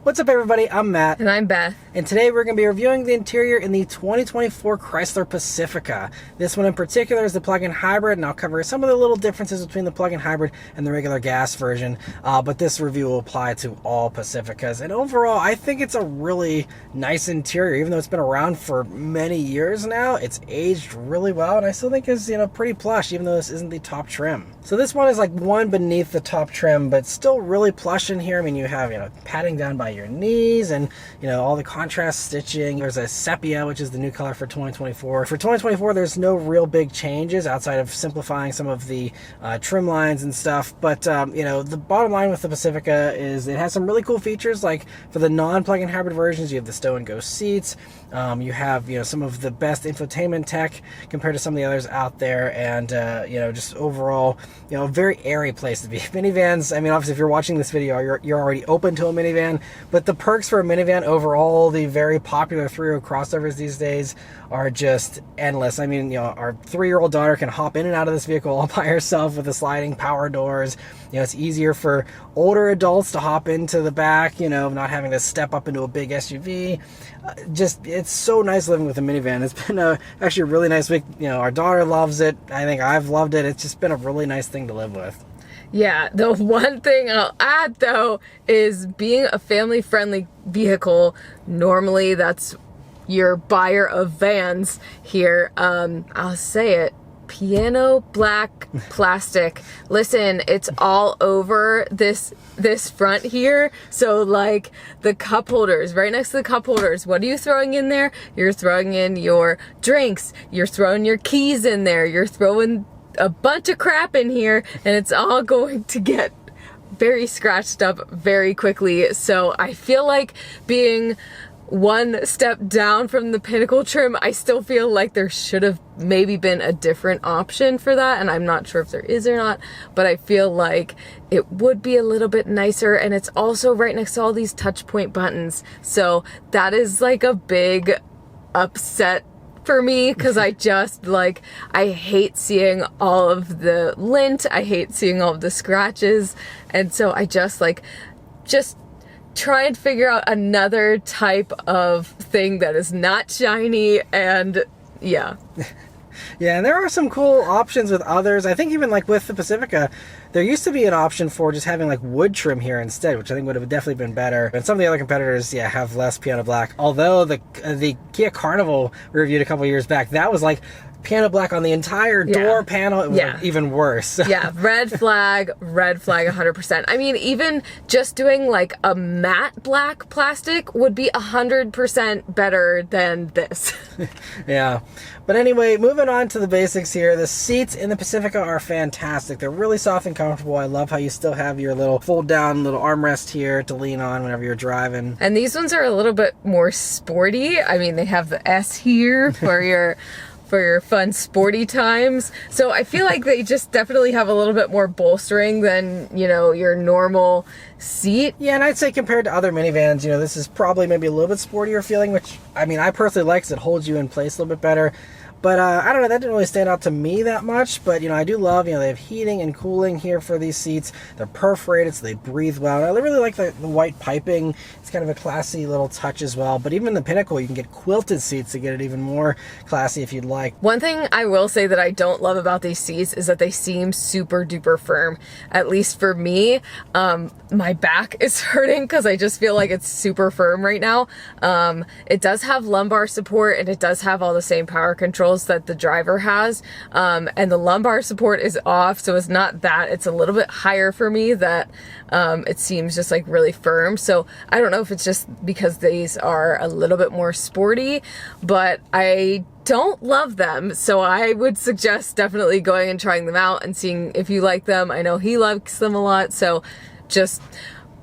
What's up, everybody? I'm Matt. And I'm Beth. And today we're going to be reviewing the interior in the 2024 Chrysler Pacifica. This one in particular is the plug-in hybrid, and I'll cover some of the little differences between the plug-in hybrid and the regular gas version. But this review will apply to all Pacificas. And overall, I think it's a really nice interior. Even though it's been around for many years now, it's aged really well, and I still think is, pretty plush, even though this isn't the top trim. So this one is like one beneath the top trim, but still really plush in here. I mean, you have, padding down by your knees, and all the contrast stitching. There's a sepia, which is the new color for 2024. For 2024, there's no real big changes outside of simplifying some of the trim lines and stuff. But the bottom line with the Pacifica is it has some really cool features. Like for the non-plug-in hybrid versions, you have the stow and go seats. You have some of the best infotainment tech compared to some of the others out there, and just overall, a very airy place to be. Minivans, I mean, obviously if you're watching this video, you're already open to a minivan, but the perks for a minivan over all the very popular three-row crossovers these days are just endless. I mean, our 3-year-old daughter can hop in and out of this vehicle all by herself with the sliding power doors. It's easier for older adults to hop into the back, not having to step up into a big SUV. It's so nice living with a minivan. It's been actually a really nice week. Our daughter loves it. I think I've loved it. It's just been a really nice thing to live with. Yeah, the one thing I'll add though is being a family-friendly vehicle. Normally that's your buyer of vans here. I'll say it. Piano black plastic. Listen, it's all over this front here. So like the cup holders, right next to the cup holders, what are you throwing in there? You're throwing in your drinks, you're throwing your keys in there, you're throwing a bunch of crap in here, and it's all going to get very scratched up very quickly. So I feel like being one step down from the Pinnacle trim, I still feel like there should have maybe been a different option for that, and I'm not sure if there is or not, but I feel like it would be a little bit nicer. And it's also right next to all these touch point buttons, so that is like a big upset for me, because I just I hate seeing all of the lint, I hate seeing all of the scratches, and so I just try and figure out another type of thing that is not shiny. And yeah. Yeah, and there are some cool options with others. I think even with the Pacifica, there used to be an option for just having wood trim here instead, which I think would have definitely been better. And some of the other competitors, have less piano black. Although the Kia Carnival we reviewed a couple years back, that was piano black on the entire door panel. It was even worse. Yeah, red flag 100%. I mean, even just doing a matte black plastic would be 100% better than this. Yeah. But anyway, moving on to the basics here. The seats in the Pacifica are fantastic. They're really soft and comfortable. I love how you still have your little fold down little armrest here to lean on whenever you're driving. And these ones are a little bit more sporty. I mean, they have the S here for your fun sporty times. So I feel like they just definitely have a little bit more bolstering than, your normal seat. Yeah, and I'd say compared to other minivans, this is probably maybe a little bit sportier feeling, which, I mean, I personally like because it holds you in place a little bit better. But I don't know, that didn't really stand out to me that much. But, I do love, they have heating and cooling here for these seats. They're perforated, so they breathe well. And I really like the white piping. It's kind of a classy little touch as well. But even in the Pinnacle, you can get quilted seats to get it even more classy if you'd like. One thing I will say that I don't love about these seats is that they seem super duper firm. At least for me, my back is hurting because I just feel like it's super firm right now. It does have lumbar support, and it does have all the same power controls that the driver has, and the lumbar support is off, so it's not that, it's a little bit higher for me that it seems just really firm. So I don't know if it's just because these are a little bit more sporty, but I don't love them. So I would suggest definitely going and trying them out and seeing if you like them. I know he likes them a lot, so just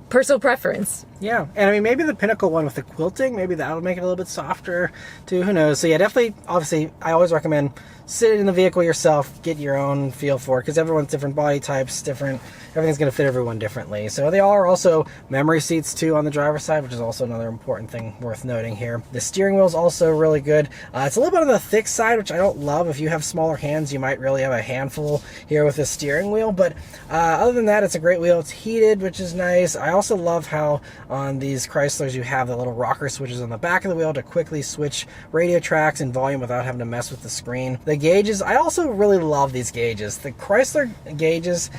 personal preference. Yeah, and I mean, maybe the Pinnacle one with the quilting, maybe that'll make it a little bit softer too, who knows. So yeah, definitely, obviously, I always recommend sit in the vehicle yourself, get your own feel for it, because everyone's different body types, everything's going to fit everyone differently. So they are also memory seats too on the driver's side, which is also another important thing worth noting here. The steering wheel is also really good. It's a little bit on the thick side, which I don't love. If you have smaller hands, you might really have a handful here with the steering wheel, but other than that, it's a great wheel. It's heated, which is nice. I also love how On these Chryslers, you have the little rocker switches on the back of the wheel to quickly switch radio tracks and volume without having to mess with the screen. The gauges, I also really love these gauges. The Chrysler gauges,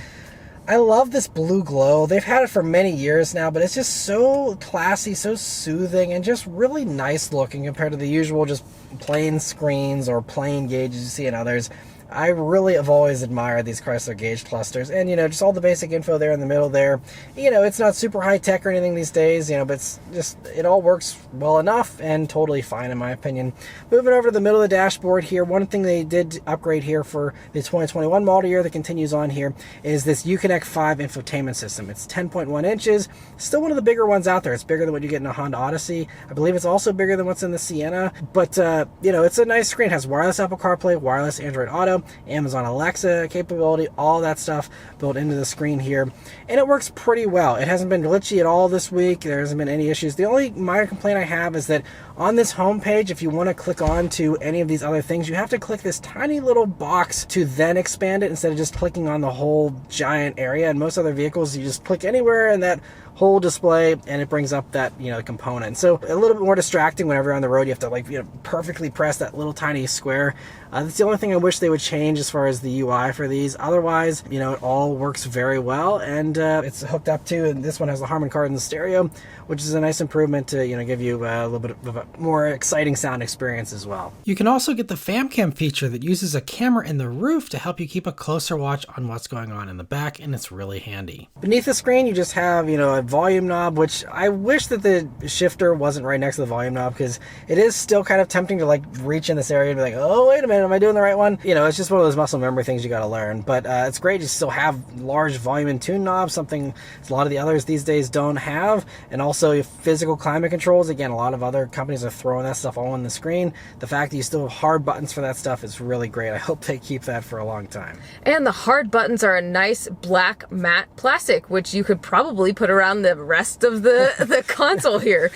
I love this blue glow. They've had it for many years now, but it's just so classy, so soothing, and just really nice looking compared to the usual just plain screens or plain gauges you see in others. I really have always admired these Chrysler gauge clusters, and just all the basic info there in the middle there. It's not super high tech or anything these days, but it's just, it all works well enough and totally fine in my opinion. Moving over to the middle of the dashboard here, one thing they did upgrade here for the 2021 model year that continues on here is this Uconnect 5 infotainment system. It's 10.1 inches, still one of the bigger ones out there. It's bigger than what you get in a Honda Odyssey. I believe it's also bigger than what's in the Sienna, but it's a nice screen. It has wireless Apple CarPlay, wireless Android Auto, Amazon Alexa capability, all that stuff built into the screen here, and it works pretty well. It hasn't been glitchy at all this week. There hasn't been any issues. The only minor complaint I have is that on this home page, if you want to click on to any of these other things, you have to click this tiny little box to then expand it instead of just clicking on the whole giant area. And most other vehicles, you just click anywhere and that whole display and it brings up that component. So a little bit more distracting whenever you're on the road. You have to perfectly press that little tiny square. That's the only thing I wish they would change as far as the UI for these. Otherwise, it all works very well, and it's hooked up to, and this one has the Harman Kardon stereo, which is a nice improvement to give you a little bit of a more exciting sound experience as well. You can also get the FamCam feature that uses a camera in the roof to help you keep a closer watch on what's going on in the back, and it's really handy. Beneath the screen, you just have a volume knob, which I wish that the shifter wasn't right next to the volume knob, because it is still kind of tempting to reach in this area and be like, oh, wait a minute, am I doing the right one? It's just one of those muscle memory things you got to learn. But it's great to still have large volume and tune knobs, something a lot of the others these days don't have. And also your physical climate controls. Again, a lot of other companies are throwing that stuff all on the screen. The fact that you still have hard buttons for that stuff is really great. I hope they keep that for a long time. And the hard buttons are a nice black matte plastic, which you could probably put around the rest of the console here.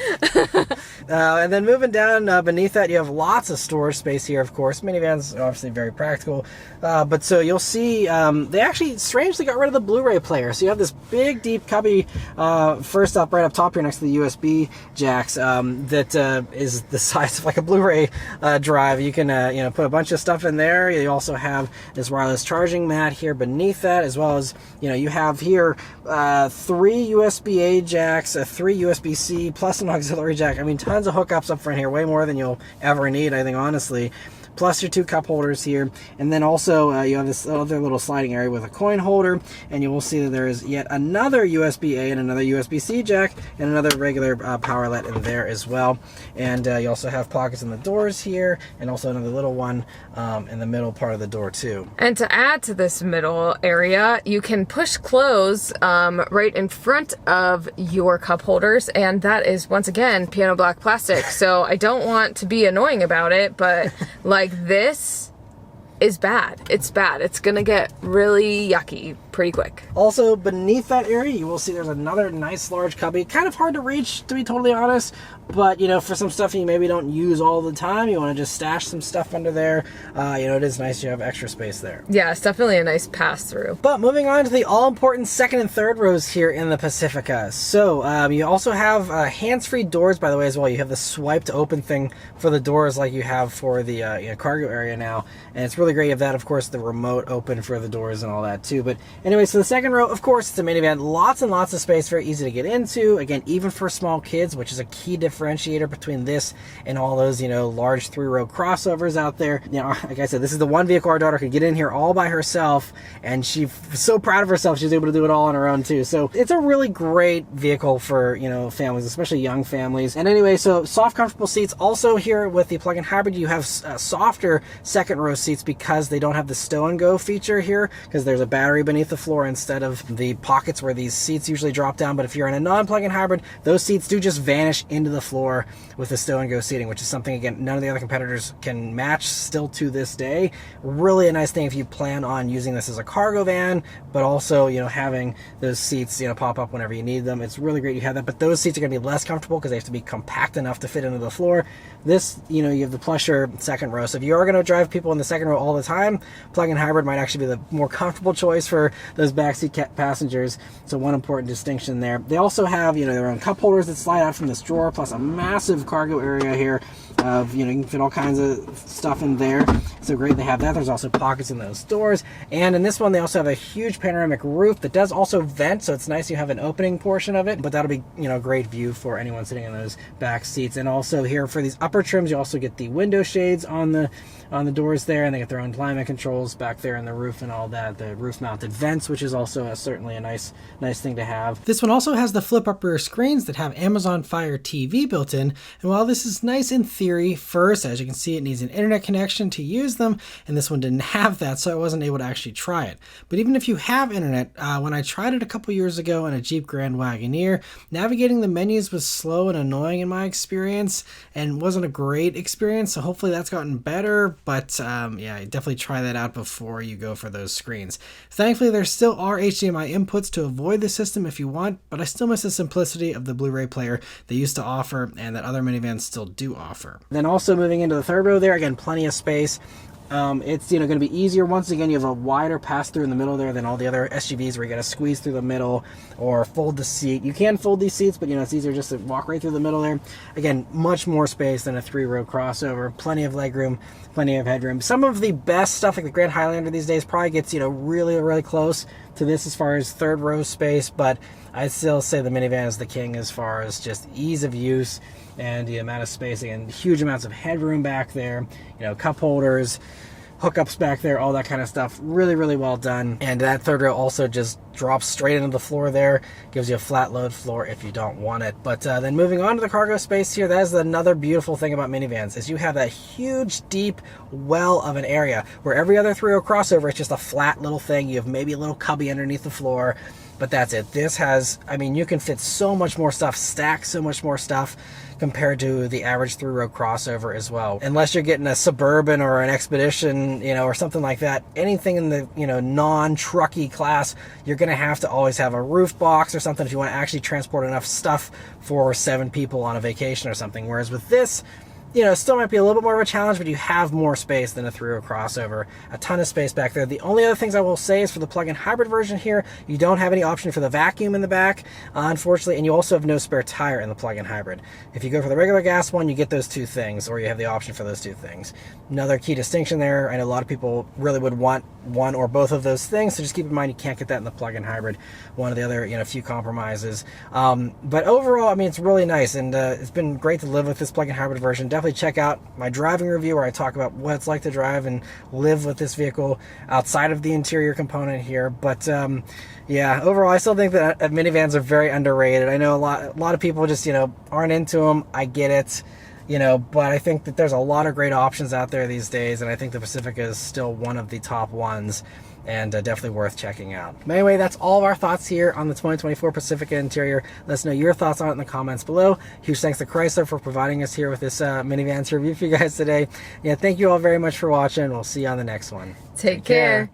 And then moving down beneath that, you have lots of storage space here, of course. Minivans are obviously very practical. But so you'll see they actually strangely got rid of the Blu-ray player. So you have this big, deep cubby first up, right up top here next to the USB jacks that is the size of like a Blu-ray drive. You can put a bunch of stuff in there. You also have this wireless charging mat here beneath that, as well as you have here 3 USB-A jacks, 3 USB-C, plus an auxiliary jack. I mean, tons of hookups up front here, way more than you'll ever need, I think, honestly. Plus your 2 cup holders here, and then also you have this other little sliding area with a coin holder, and you will see that there is yet another USB-A and another USB-C jack and another regular power outlet in there as well. And you also have pockets in the doors here, and also another little one in the middle part of the door too. And to add to this middle area, you can push close right in front of your cup holders, and that is once again piano black plastic. So I don't want to be annoying about it, but this is bad. It's bad. It's gonna get really yucky pretty quick. Also beneath that area, you will see there's another nice large cubby. Kind of hard to reach, to be totally honest, but for some stuff you maybe don't use all the time, you want to just stash some stuff under there. It is nice you have extra space there. Yeah, it's definitely a nice pass through. But moving on to the all-important second and third rows here in the Pacifica. So you also have hands-free doors, by the way, as well. You have the swipe to open thing for the doors like you have for the cargo area now, and it's really great. You have that, of course, the remote open for the doors and all that too. But anyway, so the second row, of course, it's a minivan. Lots and lots of space, very easy to get into. Again, even for small kids, which is a key differentiator between this and all those, large 3-row crossovers out there. Like I said, this is the one vehicle our daughter could get in here all by herself, and she was so proud of herself she was able to do it all on her own too. So it's a really great vehicle for, families, especially young families. And anyway, so soft, comfortable seats. Also here with the plug-in hybrid, you have softer second row seats because they don't have the stow and go feature here, because there's a battery beneath the floor instead of the pockets where these seats usually drop down. But if you're in a non-plug-in hybrid, those seats do just vanish into the floor with the stow and go seating, which is something, again, none of the other competitors can match still to this day. Really a nice thing if you plan on using this as a cargo van, but also, having those seats, pop up whenever you need them. It's really great you have that, but those seats are going to be less comfortable because they have to be compact enough to fit into the floor. This, you have the plusher second row. So if you are going to drive people in the second row all the time, plug-in hybrid might actually be the more comfortable choice for those backseat passengers. So one important distinction there. They also have, you know, their own cup holders that slide out from this drawer, plus a massive cargo area here of, you know, you can fit all kinds of stuff in there. So great they have that. There's also pockets in those doors. And in this one, they also have a huge panoramic roof that does also vent. So it's nice you have an opening portion of it, but that'll be, you know, a great view for anyone sitting in those back seats. And also here for these upper trims, you also get the window shades on the doors there, and they get their own climate controls back there in the roof and all that. The roof mounted vents, which is also certainly a nice thing to have. This one also has the flip up rear screens that have Amazon Fire TV built in. And while this is nice in theory, first, as you can see, it needs an internet connection to use them, and this one didn't have that, so I wasn't able to actually try it. But even if you have internet, when I tried it a couple years ago in a Jeep Grand Wagoneer, navigating the menus was slow and annoying in my experience, and wasn't a great experience, so hopefully that's gotten better. But yeah, definitely try that out before you go for those screens. Thankfully, there still are HDMI inputs to avoid the system if you want, but I still miss the simplicity of the Blu-ray player they used to offer and that other minivans still do offer. Then also moving into the third row there, again, plenty of space. It's, you know, going to be easier. Once again, you have a wider pass through in the middle there than all the other SUVs where you got to squeeze through the middle or fold the seat. You can fold these seats, but, you know, it's easier just to walk right through the middle there. Again, much more space than a 3-row crossover. Plenty of legroom, plenty of headroom. Some of the best stuff, like the Grand Highlander these days, probably gets, you know, really, really close to this as far as third row space, but I still say the minivan is the king as far as just ease of use and the amount of space. Again, huge amounts of headroom back there, you know, cup holders, hookups back there, all that kind of stuff. Really, really well done. And that third row also just drops straight into the floor there. Gives you a flat load floor if you don't want it. But then moving on to the cargo space here, that is another beautiful thing about minivans, is you have that huge, deep well of an area where every other 3-row crossover is just a flat little thing. You have maybe a little cubby underneath the floor, but that's it. This has, I mean, you can fit so much more stuff, stack so much more stuff compared to the average 3-row crossover as well. Unless you're getting a Suburban or an Expedition, you know, or something like that, anything in the, you know, non-trucky class, you're going to have to always have a roof box or something if you want to actually transport enough stuff for 7 people on a vacation or something. Whereas with this, you know, it still might be a little bit more of a challenge, but you have more space than a 3-row crossover. A ton of space back there. The only other things I will say is for the plug-in hybrid version here, you don't have any option for the vacuum in the back, unfortunately, and you also have no spare tire in the plug-in hybrid. If you go for the regular gas one, you get those 2 things, or you have the option for those 2 things. Another key distinction there, I know a lot of people really would want one or both of those things, so just keep in mind you can't get that in the plug-in hybrid. One of the other, you know, few compromises. But overall, I mean, it's really nice, and it's been great to live with this plug-in hybrid version. Definitely check out my driving review where I talk about what it's like to drive and live with this vehicle outside of the interior component here. But yeah, overall, I still think that minivans are very underrated. I know a lot of people just, you know, aren't into them. I get it. You know, but I think that there's a lot of great options out there these days, and I think the Pacifica is still one of the top ones, and definitely worth checking out. But anyway, that's all of our thoughts here on the 2024 Pacifica interior. Let us know your thoughts on it in the comments below. Huge thanks to Chrysler for providing us here with this minivan review for you guys today. Yeah, thank you all very much for watching. We'll see you on the next one. Take care.